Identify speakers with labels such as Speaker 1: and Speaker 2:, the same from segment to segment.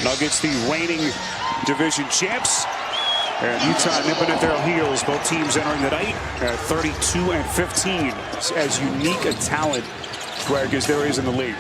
Speaker 1: Nuggets, the reigning division champs. And Utah nipping at their heels. Both teams entering the night at 32 and 15. It's as unique a talent, Greg, as there is in the league.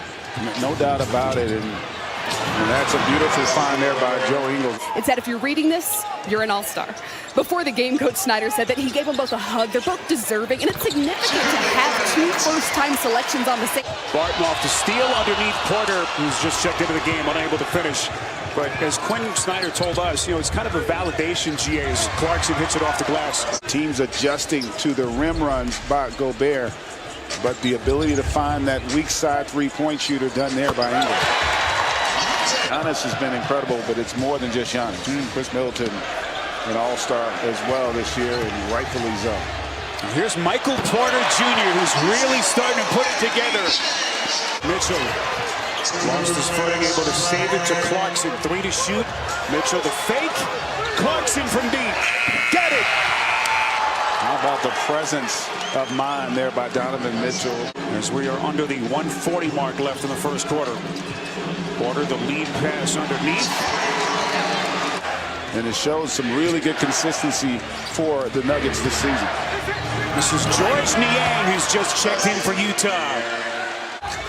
Speaker 2: No doubt about it. And that's a beautiful find there by Joe Ingles.
Speaker 3: It said if you're reading this, you're an all-star. Before the game, Coach Snyder said that he gave them both a hug. They're both deserving, and it's significant to have two first-time selections on the same.
Speaker 1: Barton off the steal underneath Porter, who's just checked into the game, unable to finish. But as Quinn Snyder told us, it's kind of a validation, GA, as Clarkson hits it off the glass.
Speaker 2: Teams adjusting to the rim runs by Gobert, but the ability to find that weak side three-point shooter done there by Ingles. Giannis has been incredible, but it's more than just Giannis. Chris Middleton, an all-star as well this year, and rightfully so.
Speaker 1: Here's Michael Porter Jr., who's really starting to put it together. Mitchell lost his footing, able to save it to Clarkson. 3 to shoot. Mitchell the fake. Clarkson from deep. Get it!
Speaker 2: How about the presence of mind there by Donovan Mitchell?
Speaker 1: As we are under the 140 mark left in the first quarter. Porter, the lead pass underneath.
Speaker 2: And it shows some really good consistency for the Nuggets this season.
Speaker 1: This is George Niang, who's just checked in for Utah.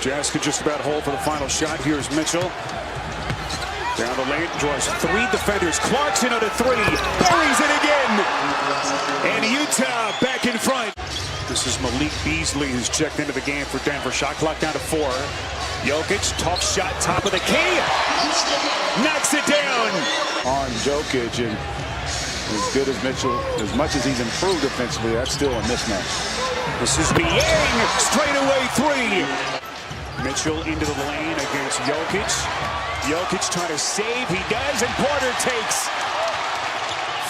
Speaker 1: Jazz could just about hold for the final shot. Here's Mitchell. Down the lane, draws 3 defenders. Clarkson on a 3. Buries it again. And Utah back in front. This is Malik Beasley, who's checked into the game for Denver. Shot clock down to 4. Jokic, tough shot, top of the key. Knocks it down.
Speaker 2: On Jokic, and as good as Mitchell, as much as he's improved defensively, that's still a mismatch.
Speaker 1: This is Niang, straightaway 3. Mitchell into the lane against Jokic. Jokic trying to save. He does, and Porter takes.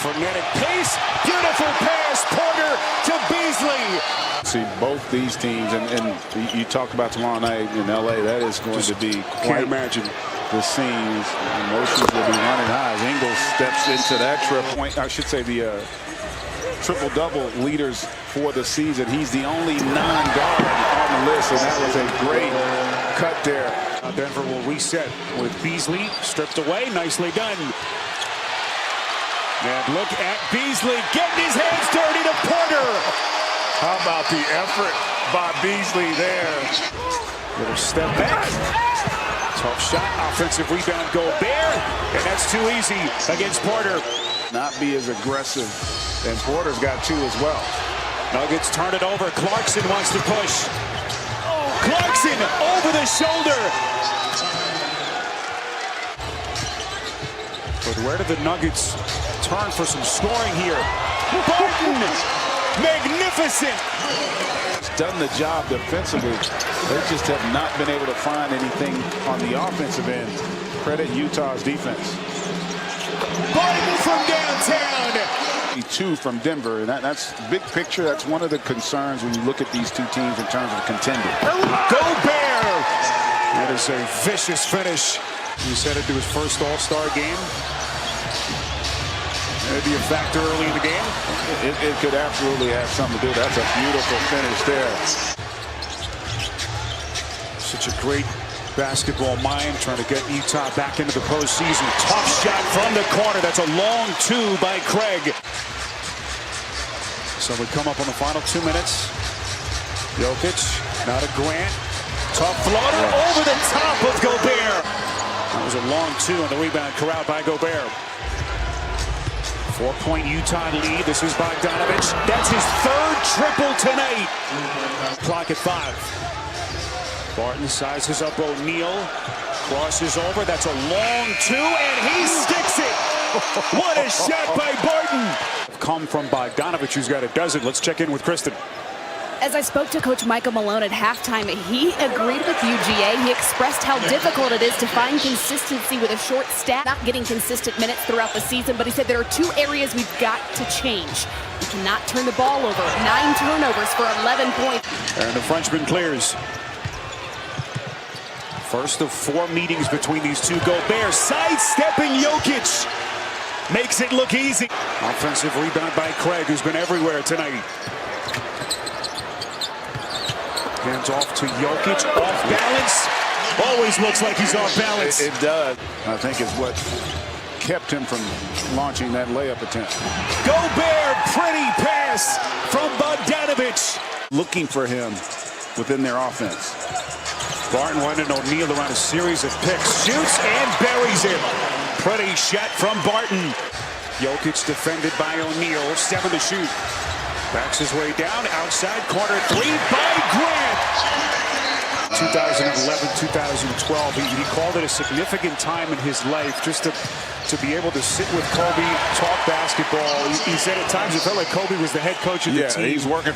Speaker 1: Frenetic pace. Beautiful pass. Porter to Beasley.
Speaker 2: See both these teams, and you talk about tomorrow night in LA. That is going to be quite
Speaker 1: imagine
Speaker 2: the scenes. Emotions will be running high as Ingles steps into that triple. I should say the triple-double leaders for the season. He's the only non-guard on the list, and that was a great cut there.
Speaker 1: Denver will reset with Beasley stripped away. Nicely done. And look at Beasley getting his hands dirty to Porter.
Speaker 2: How about the effort by Beasley there?
Speaker 1: Little step back. Tough shot. Offensive rebound Gobert. And that's too easy against Porter.
Speaker 2: Not be as aggressive. And Porter's got 2 as well.
Speaker 1: Nuggets turn it over. Clarkson wants to push. Clarkson over the shoulder. But where did the Nuggets turn for some scoring here? Barton! Magnificent!
Speaker 2: It's done the job defensively. They just have not been able to find anything on the offensive end. Credit Utah's defense.
Speaker 1: Barton from downtown!
Speaker 2: 2 from Denver, and that's big picture. That's one of the concerns when you look at these two teams in terms of contending.
Speaker 1: Gobert! That is a vicious finish. He's headed to his first All-Star game. Maybe a factor early in the game.
Speaker 2: It could absolutely have something to do. That's a beautiful finish there.
Speaker 1: Such a great basketball mind trying to get Utah back into the postseason. Tough shot from the corner. That's a long 2 by Craig. So we come up on the final 2 minutes. Jokic, now to Grant. Tough floater over the top of Gobert. That was a long 2 on the rebound corralled by Gobert. 4-point Utah lead. This is Bogdanovich. That's his 3rd triple tonight. Clock at 5. Barton sizes up O'Neal. Crosses over. That's a long 2, and he sticks it. What a shot by Barton. Come from Bogdanovich, who's got a dozen. Let's check in with Kristen.
Speaker 3: As I spoke to Coach Michael Malone at halftime, he agreed with UGA. He expressed how difficult it is to find consistency with a short staff, not getting consistent minutes throughout the season, but he said there are 2 areas we've got to change. We cannot turn the ball over. 9 turnovers for 11 points.
Speaker 1: And the Frenchman clears. First of 4 meetings between these two. Gobert sidestepping Jokic. Makes it look easy. Offensive rebound by Craig, who's been everywhere tonight. Hands off to Jokic, off balance. always looks like he's off balance.
Speaker 2: It does. I think is what kept him from launching that layup attempt.
Speaker 1: Gobert, pretty pass from Bogdanovich.
Speaker 2: Looking for him within their offense.
Speaker 1: Barton wanted O'Neal around a series of picks. Shoots and buries it. Pretty shot from Barton. Jokic defended by O'Neal. 7 to shoot. Backs his way down. Outside corner 3 by Grant. 2011, 2012. He called it a significant time in his life just to be able to sit with Kobe, talk basketball. He said at times it felt like Kobe was the head coach of the team.
Speaker 2: Yeah, he's working.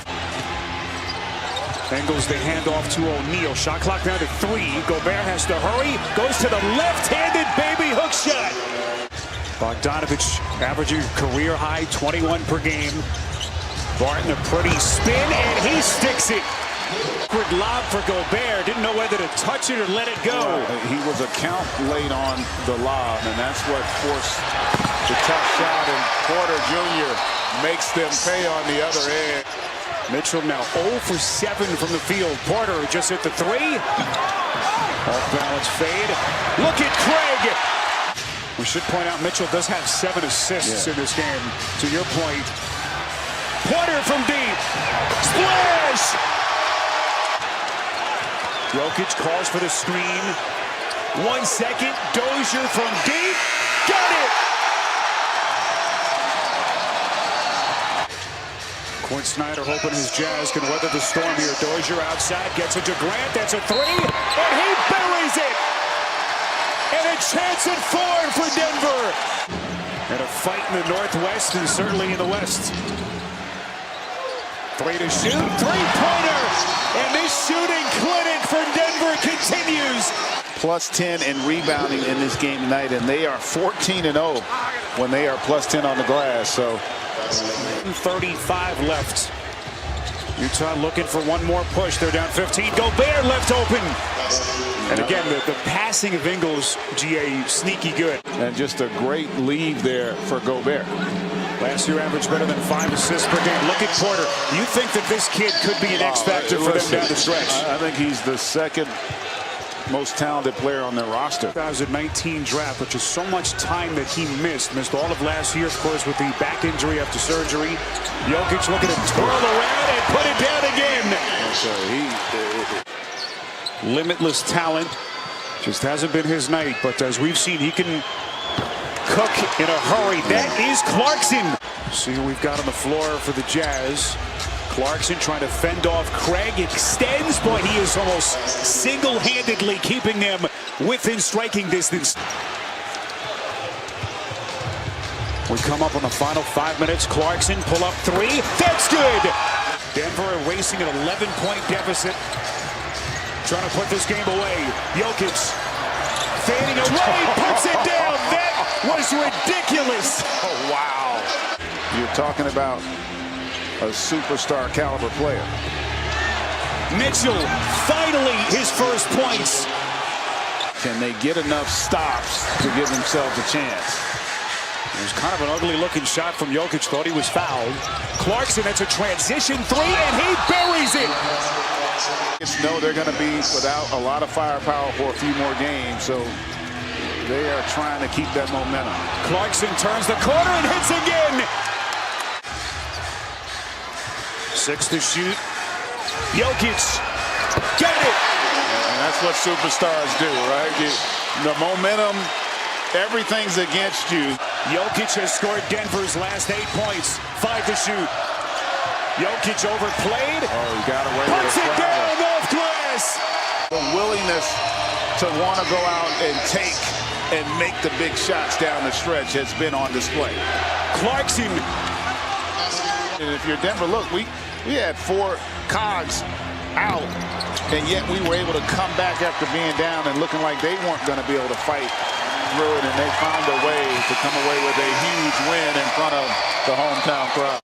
Speaker 1: Ingles the handoff to O'Neal. Shot clock down to 3. Gobert has to hurry. Goes to the left-handed baby hook shot. Bogdanovich averaging career high 21 per game. Barton a pretty spin and he sticks it. Awkward lob for Gobert. Didn't know whether to touch it or let it go.
Speaker 2: He was a count late on the lob, and that's what forced the tough shot. And Porter Jr. makes them pay on the other end.
Speaker 1: Mitchell now 0 for 7 from the field. Porter just hit the 3. Off balance fade. Look at Craig. We should point out Mitchell does have 7 assists in this game. To your point, Porter from deep. Splash! Jokic calls for the screen. 1 second. Dozier from deep. Got it! Quinn Snyder hoping his Jazz can weather the storm here. Dozier outside, gets it to Grant. That's a 3, and he buries it! And a chance at 4 for Denver. And a fight in the Northwest and certainly in the West. 3 to shoot, 3-pointer! And this shooting clinic for Denver continues.
Speaker 2: Plus 10 in rebounding in this game tonight, and they are 14-0 when they are plus 10 on the glass. So
Speaker 1: 35 left. Utah looking for one more push. They're down 15. Gobert left open. And again, the passing of Ingles, GA, sneaky good.
Speaker 2: And just a great lead there for Gobert.
Speaker 1: Last year averaged better than 5 assists per game. Look at Porter. You think that this kid could be an X factor for them down the stretch?
Speaker 2: I think he's the second most talented player on their roster.
Speaker 1: 2019 draft, which is so much time that he missed all of last year, of course, with the back injury after surgery. Jokic looking to twirl around and put it down again. Limitless talent. Just hasn't been his night, but as we've seen, he can cook in a hurry. That is Clarkson. See who we've got on the floor for the Jazz. Clarkson trying to fend off Craig. Extends, but he is almost single-handedly keeping them within striking distance. We come up on the final 5 minutes. Clarkson pull up 3. That's good. Denver racing an 11-point deficit. Trying to put this game away. Jokic fading away, puts it down. That was ridiculous.
Speaker 2: Oh, wow. You're talking about a superstar caliber player.
Speaker 1: Mitchell, finally his first points.
Speaker 2: Can they get enough stops to give themselves a chance?
Speaker 1: It was kind of an ugly looking shot from Jokic. Thought he was fouled. Clarkson, that's a transition 3, and he buries it.
Speaker 2: No, they're going to be without a lot of firepower for a few more games, so they are trying to keep that momentum.
Speaker 1: Clarkson turns the corner and hits again. 6 to shoot. Jokic, got it.
Speaker 2: And that's what superstars do, right? The momentum, everything's against you.
Speaker 1: Jokic has scored Denver's last 8 points. 5 to shoot. Jokic overplayed.
Speaker 2: Oh, he got away
Speaker 1: puts
Speaker 2: with
Speaker 1: it down off glass.
Speaker 2: The willingness to want to go out and take and make the big shots down the stretch has been on display.
Speaker 1: Clarkson.
Speaker 2: And if you're Denver, look, we had 4 cogs out, and yet we were able to come back after being down and looking like they weren't going to be able to fight through it, and they found a way to come away with a huge win in front of the hometown crowd.